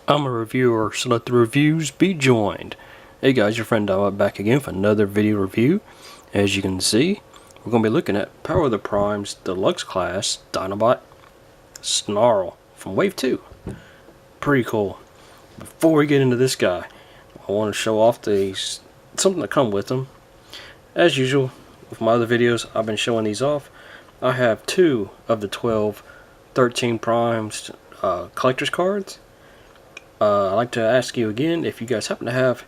I'm a reviewer, so let the reviews be joined. Hey guys, your friend Dinobot back again for another video review. As you can see, we're going to be looking at Power of the Prime's Deluxe class Dinobot Snarl from Wave 2. Pretty cool. Before we get into this guy, I want to show off something that come with them. As usual, with my other videos, I've been showing these off. I have 2 of the 12 13 Primes collector's cards. I'd like to ask you again, if you guys happen to have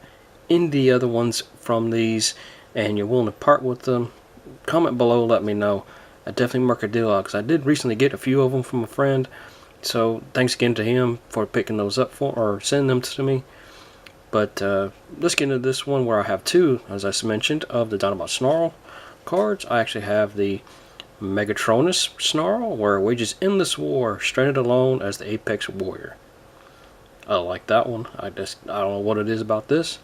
any of the other ones from these and you're willing to part with them, comment below, let me know. I definitely mark a deal out because I did recently get a few of them from a friend, so thanks again to him for picking those up for or sending them to me. But let's get into this one where I have 2, as I mentioned, of the Dinobot Snarl cards. I actually have the Megatronus Snarl, where it wages endless war, stranded alone as the apex warrior. I like that one. I don't know what it is about this.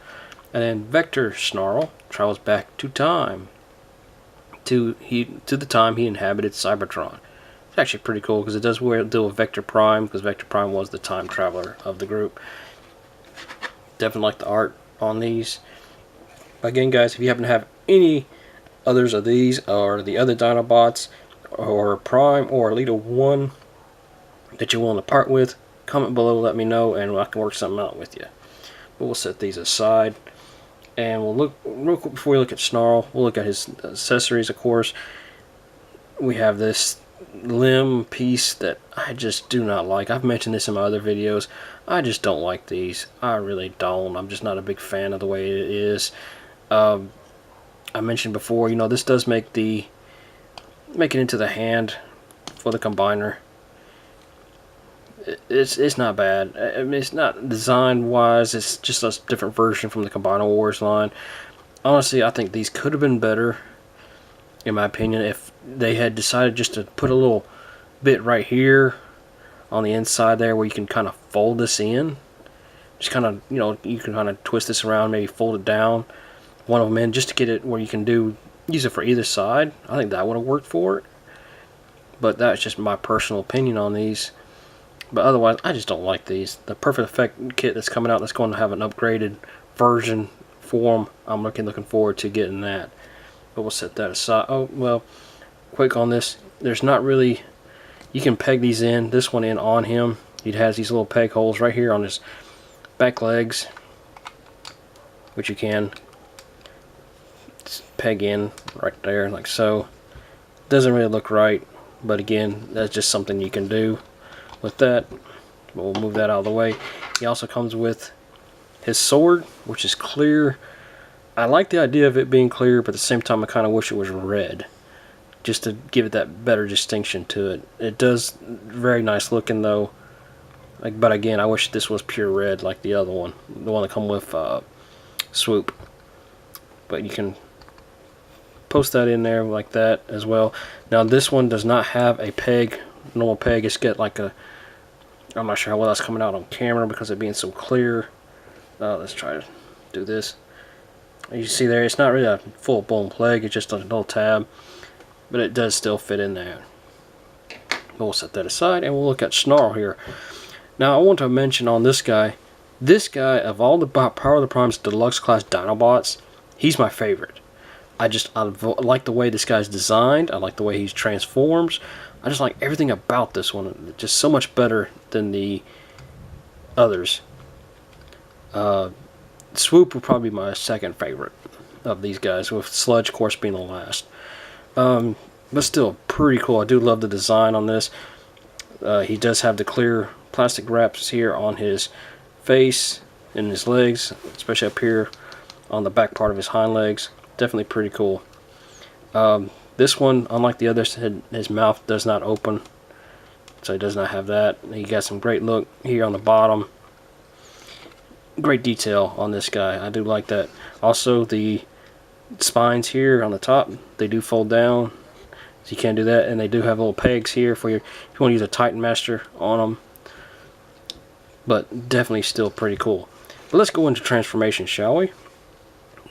And then Vector Snarl travels back to time, to the time he inhabited Cybertron. It's actually pretty cool because it does deal with Vector Prime, because Vector Prime was the time traveler of the group. Definitely like the art on these. Again, guys, if you happen to have any others of these or the other Dinobots or Prime or Elite 1 that you're willing to part with, comment below, let me know, and I can work something out with you. But we'll set these aside, and we'll look real quick before we look at Snarl. We'll look at his accessories, of course. We have this limb piece that I just do not like. I've mentioned this in my other videos. I just don't like these. I really don't. I'm just not a big fan of the way it is. I mentioned before, you know, this does make it into the hand for the combiner. It's not bad. I mean, it's not design wise, it's just a different version from the Combiner Wars line. Honestly, I think these could have been better, in my opinion, if they had decided just to put a little bit right here on the inside there where you can kind of fold this in. Just kind of, you know, you can kind of twist this around, maybe fold it down, one of them in, just to get it where you can use it for either side. I think that would have worked for it. But that's just my personal opinion on these. But otherwise, I just don't like these. The Perfect Effect kit that's coming out, that's going to have an upgraded version for them. I'm looking forward to getting that. But we'll set that aside. Oh, well, quick on this. There's not really... You can peg these in, this one in on him. He has these little peg holes right here on his back legs, which you can peg in right there, like so. Doesn't really look right, but again, that's just something you can do with that. But we'll move that out of the way. He also comes with his sword, which is clear. I like the idea of it being clear, but at the same time I kind of wish it was red, just to give it that better distinction to it. It does very nice looking though, but again, I wish this was pure red like the other one, the one that come with Swoop. But you can post that in there like that as well. Now this one does not have a peg, normal peg. It's got like a, I'm not sure how well that's coming out on camera because it being so clear. Let's try to do this. You see there, it's not really a full-blown peg, it's just a little tab, but it does still fit in there. We'll set that aside and we'll look at Snarl here. Now I want to mention on this guy of all the Power of the Prime's Deluxe class Dinobots, he's my favorite. I like the way this guy's designed. I like the way he transforms. I just like everything about this one. Just so much better than the others. Swoop would probably be my second favorite of these guys, with Sludge, of course, being the last. But still, pretty cool. I do love the design on this. He does have the clear plastic wraps here on his face and his legs, especially up here on the back part of his hind legs. Definitely pretty cool. This one, unlike the others, his mouth does not open, so he does not have that. He got some great look here on the bottom. Great detail on this guy. I do like that. Also, the spines here on the top, they do fold down, so you can't do that. And they do have little pegs here for if you want to use a Titan Master on them. But definitely still pretty cool. But let's go into transformation, shall we?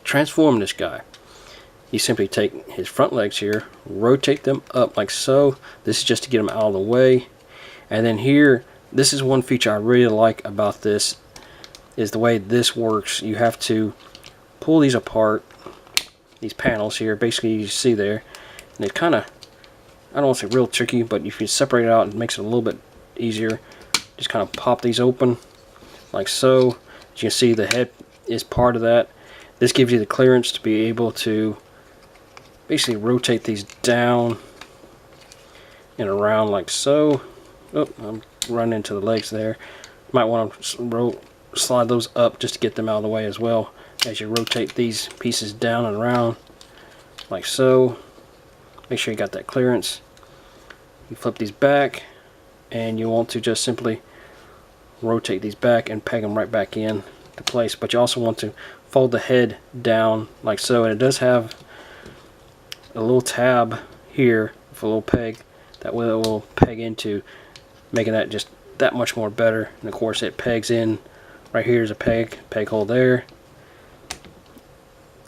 Transform this guy. You simply take his front legs here, rotate them up like so. This is just to get them out of the way. And then here, This is one feature I really like about this, is the way this works. You have to pull these apart, these panels here, basically you see there, and it kind of, I don't want to say real tricky, but if you separate it out, it makes it a little bit easier. Just kind of pop these open like so. As you can see, the head is part of that. This gives you the clearance to be able to basically rotate these down and around like so. Oh, I'm running into the legs there. You might want to slide those up just to get them out of the way as well, as you rotate these pieces down and around like so. Make sure you got that clearance. You flip these back, and you want to just simply rotate these back and peg them right back in to place. But you also want to fold the head down like so, and it does have a little tab here with a little peg that will peg into, making that just that much more better. And of course it pegs in right here is a peg hole there.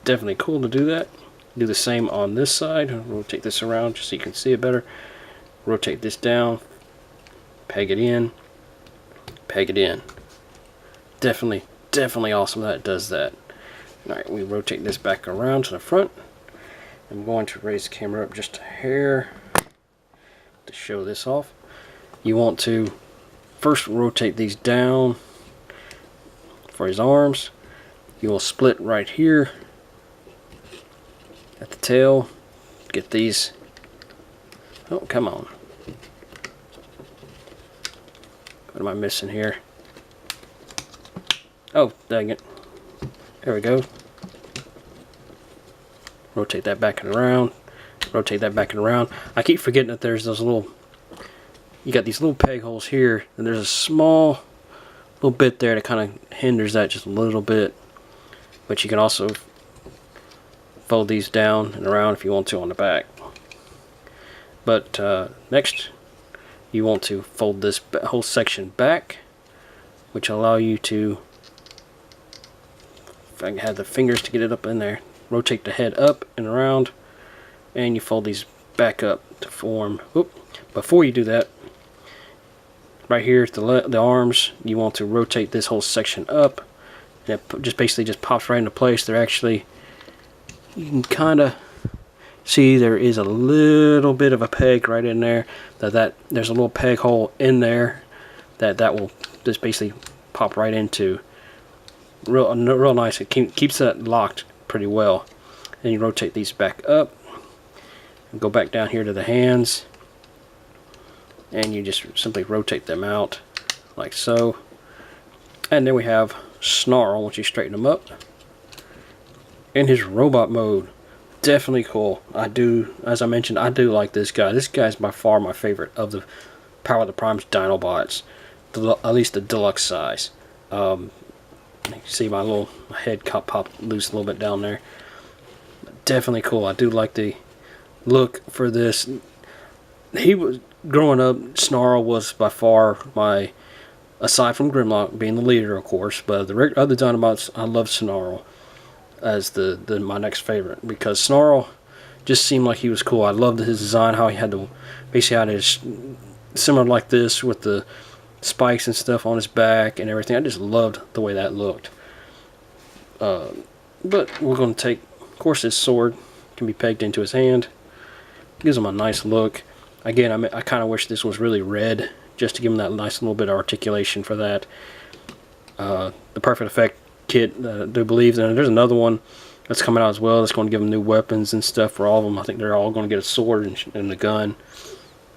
Definitely cool to do that. Do the same on this side. Rotate this around just so you can see it better. Rotate this down, peg it in, peg it in. Definitely awesome that it does that. Alright, we rotate this back around to the front. I'm going to raise the camera up just a hair to show this off. You want to first rotate these down for his arms. You will split right here at the tail. Get these. Oh, come on. What am I missing here? Oh, dang it. There we go. Rotate that back and around. Rotate that back and around. I keep forgetting that there's those little, you got these little peg holes here, and there's a small little bit there that kind of hinders that just a little bit. But you can also fold these down and around if you want to on the back. But next, you want to fold this whole section back, which will allow you to, if I can have the fingers to get it up in there, rotate the head up and around, and you fold these back up to form. Oop. Before you do that, right here at the arms, you want to rotate this whole section up, and it just basically just pops right into place. They're actually, you can kind of see there is a little bit of a peg right in there. There's a little peg hole in there that will just basically pop right into. Real nice. It keeps that locked pretty well. Then you rotate these back up and go back down here to the hands, and you just simply rotate them out like so. And then we have Snarl. Once you straighten him up in his robot mode. Definitely cool. As I mentioned, I do like this guy. This guy's by far my favorite of the Power of the Prime's Dinobots, at least the deluxe size. You can see my little head popped loose a little bit down there. Definitely cool. I do like the look for this. He was, growing up, Snarl was by far my, aside from Grimlock being the leader, of course, but the other Dinobots, I love Snarl as my next favorite, because Snarl just seemed like he was cool. I loved his design, how he had basically had his, similar like this with the spikes and stuff on his back and everything. I just loved the way that looked. But we're going to take, of course, his sword can be pegged into his hand. Gives him a nice look. Again, I kind of wish this was really red, just to give him that nice little bit of articulation for that. The Perfect Effect kit, I do believe, and there's another one that's coming out as well that's going to give them new weapons and stuff for all of them. I think they're all going to get a sword and a gun.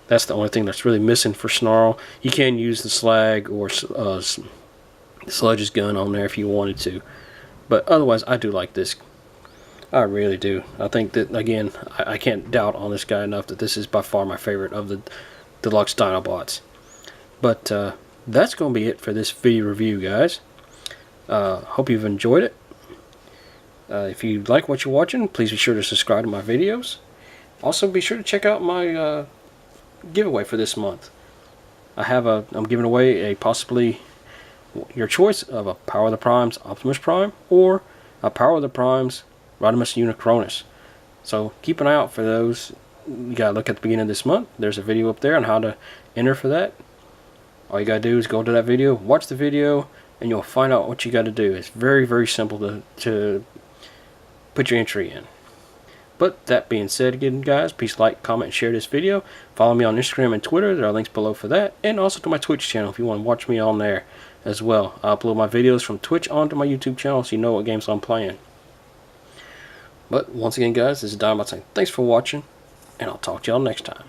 That's the only thing that's really missing for Snarl. You can use the slag or Sludge's gun on there if you wanted to, but otherwise I do like this. I really do. I think that, again, I can't doubt on this guy enough that this is by far my favorite of the Deluxe Dinobots. But that's going to be it for this video review, guys. Hope you've enjoyed it. If you like what you're watching, please be sure to subscribe to my videos. Also, be sure to check out my giveaway for this month. I'm giving away a possibly your choice of a Power of the Primes Optimus Prime or a Power of the Primes Rodimus Unicronus. So keep an eye out for those. You gotta look at the beginning of this month. There's a video up there on how to enter for that. All you gotta do is go to that video, watch the video, and you'll find out what you gotta do. It's very, very simple to put your entry in. But that being said, again guys, please like, comment, and share this video. Follow me on Instagram and Twitter. There are links below for that. And also to my Twitch channel if you want to watch me on there as well. I upload my videos from Twitch onto my YouTube channel so you know what games I'm playing. But once again guys, this is Dinobot saying thanks for watching, and I'll talk to y'all next time.